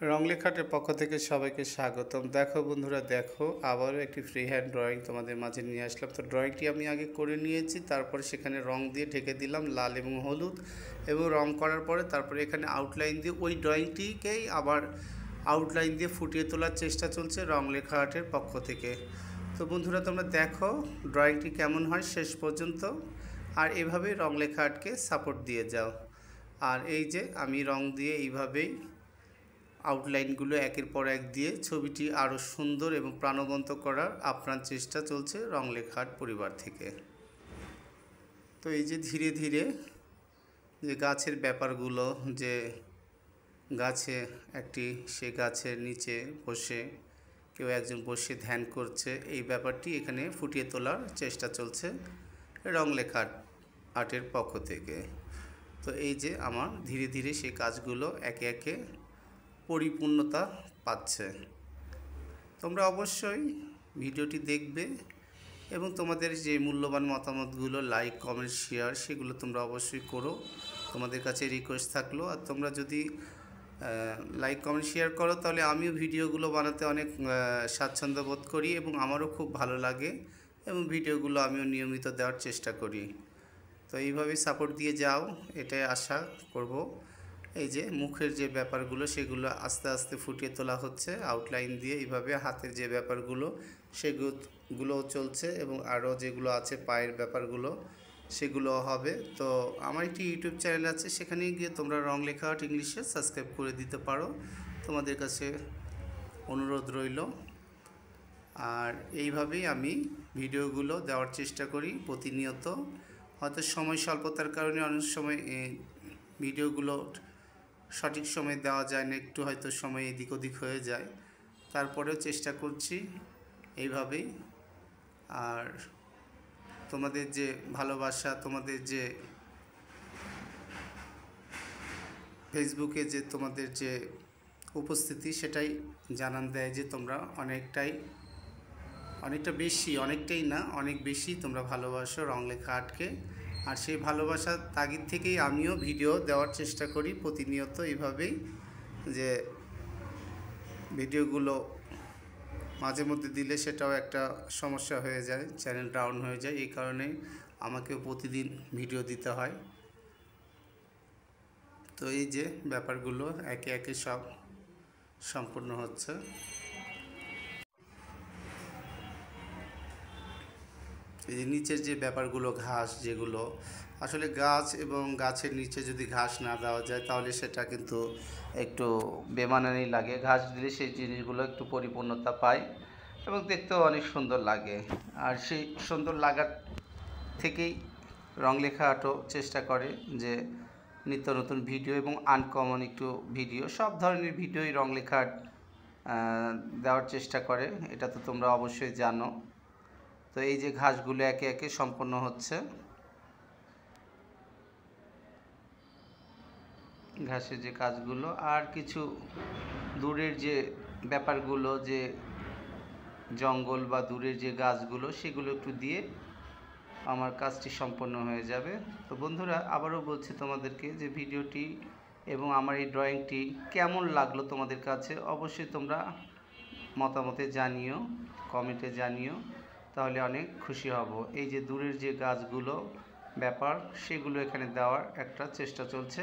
রংলেখাটের পক্ষ থেকে সবাইকে স্বাগতম। দেখো বন্ধুরা, দেখো আবারও একটি ফ্রি হ্যান্ড ড্রয়িং তোমাদের মাঝে নিয়ে আসলাম। তো ড্রয়িংটি আমি আগে করে নিয়েছি, তারপরে সেখানে রং দিয়ে ঢেকে দিলাম লাল এবং হলুদ, এবং রং করার পরে তারপরে এখানে আউটলাইন দিয়ে ওই ড্রয়িংটিকেই আবার আউটলাইন দিয়ে ফুটিয়ে তোলার চেষ্টা চলছে রংলেখা আর্টের পক্ষ থেকে। তো বন্ধুরা, তোমরা দেখো ড্রয়িংটি কেমন হয় শেষ পর্যন্ত, আর এভাবেই রংলেখা আর্টকে সাপোর্ট দিয়ে যাও। আর এই যে আমি রং দিয়ে এইভাবেই আউটলাইনগুলো একের পর এক দিয়ে ছবিটি আরও সুন্দর এবং প্রাণবন্ত করার আপ্রাণ চেষ্টা চলছে রংলেখা আর্ট পরিবার থেকে। তো এই যে ধীরে ধীরে যে গাছের ব্যাপারগুলো, যে গাছে সে গাছের নিচে বসে কেউ একজন বসে ধ্যান করছে, এই ব্যাপারটি এখানে ফুটিয়ে তোলার চেষ্টা চলছে রংলেখা আর্টের পক্ষ থেকে। তো এই যে আমার ধীরে ধীরে সেই কাজগুলো একে একে পরিপূর্ণতা পাচ্ছে। তোমরা অবশ্যই ভিডিওটি দেখবে এবং তোমাদের যে মূল্যবান মতামতগুলো, লাইক, কমেন্ট, শেয়ার, সেগুলো তোমরা অবশ্যই করো। তোমাদের কাছে রিকোয়েস্ট থাকলো, আর তোমরা যদি লাইক, কমেন্ট, শেয়ার করো তাহলে আমিও ভিডিওগুলো বানাতে অনেক স্বাচ্ছন্দ্য বোধ করি এবং আমারও খুব ভালো লাগে, এবং ভিডিওগুলো আমিও নিয়মিত দেওয়ার চেষ্টা করি। তো এইভাবেই সাপোর্ট দিয়ে যাও, এটাই আশা করব। এই যে মুখের যে ব্যাপারগুলো সেগুলো আস্তে আস্তে ফুটিয়ে তোলা হচ্ছে আউটলাইন দিয়ে, এইভাবে হাতের যে ব্যাপারগুলো সেগুলোও চলছে, এবং আরও যেগুলো আছে পায়ের ব্যাপারগুলো সেগুলো হবে। তো আমার একটি ইউটিউব চ্যানেল আছে, সেখানে গিয়ে তোমরা রংলেখা আর্ট ইংলিশে সাবস্ক্রাইব করে দিতে পারো, তোমাদের কাছে অনুরোধ রইল। আর এইভাবেই আমি ভিডিওগুলো দেওয়ার চেষ্টা করি প্রতিনিয়ত। হয়তো সময় স্বল্পতার কারণে অনেক সময় ভিডিওগুলো সঠিক সময় দেওয়া যায় না, একটু হয়তো সময় এদিক ওদিক হয়ে যায়, তারপরেও চেষ্টা করছি এইভাবেই। আর তোমাদের যে ভালোবাসা, তোমাদের যে ফেসবুকে যে তোমাদের যে উপস্থিতি, সেটাই জানান দেয় যে তোমরা অনেকটা বেশি, অনেকটাই না অনেক বেশি তোমরা ভালোবাসো রংলেখা আর্টকে। আর সেই ভালোবাসার তাগিদ থেকেই আমিও ভিডিও দেওয়ার চেষ্টা করি প্রতিনিয়ত এইভাবেই, যে ভিডিওগুলো মাঝে মধ্যে দিলে সেটাও একটা সমস্যা হয়ে যায়, চ্যানেল ডাউন হয়ে যায়, এই কারণে আমাকেও প্রতিদিন ভিডিও দিতে হয়। তো এই যে ব্যাপারগুলো একে একে সব সম্পূর্ণ হচ্ছে। এই যে নিচের যে ব্যাপারগুলো, ঘাস, যেগুলো আসলে গাছ এবং গাছের নিচে যদি ঘাস না দেওয়া যায় তাহলে সেটা কিন্তু একটু বেমানানি লাগে। ঘাস দিলে সেই জিনিসগুলো একটু পরিপূর্ণতা পায় এবং দেখতেও অনেক সুন্দর লাগে। আর সেই সুন্দর লাগার থেকেই রংলেখা আর্টও চেষ্টা করে যে নিত্য নতুন ভিডিও এবং আনকমন একটু ভিডিও, সব ধরনের ভিডিওই রংলেখা আর্ট দেওয়ার চেষ্টা করে, এটা তো তোমরা অবশ্যই জানো। তো এই যে ঘাসগুলো একে একে সম্পন্ন হচ্ছে, ঘাসের যে কাজগুলো, আর কিছু দূরের যে ব্যাপারগুলো, যে জঙ্গল বা দূরের যে গাছগুলো, সেগুলো একটু দিয়ে আমার কাজটি সম্পন্ন হয়ে যাবে। তো বন্ধুরা, আবারও বলছি তোমাদেরকে যে ভিডিওটি এবং আমার এই ড্রয়িংটি কেমন লাগলো তোমাদের কাছে, অবশ্যই তোমরা মতামতে জানিও, কমেন্টে জানিও, তাহলে অনেক খুশি হব। এই যে দূরের যে গাছগুলো ব্যাপার, সেগুলো এখানে দেওয়ার একটা চেষ্টা চলছে।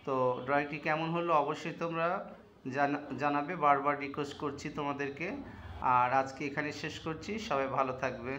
তো ড্রয়িংটি কেমন হলো অবশ্যই তোমরা জানাবে, বারবার রিকোয়েস্ট করছি তোমাদেরকে। আর আজকে এখানে শেষ করছি, সবাই ভালো থাকবে।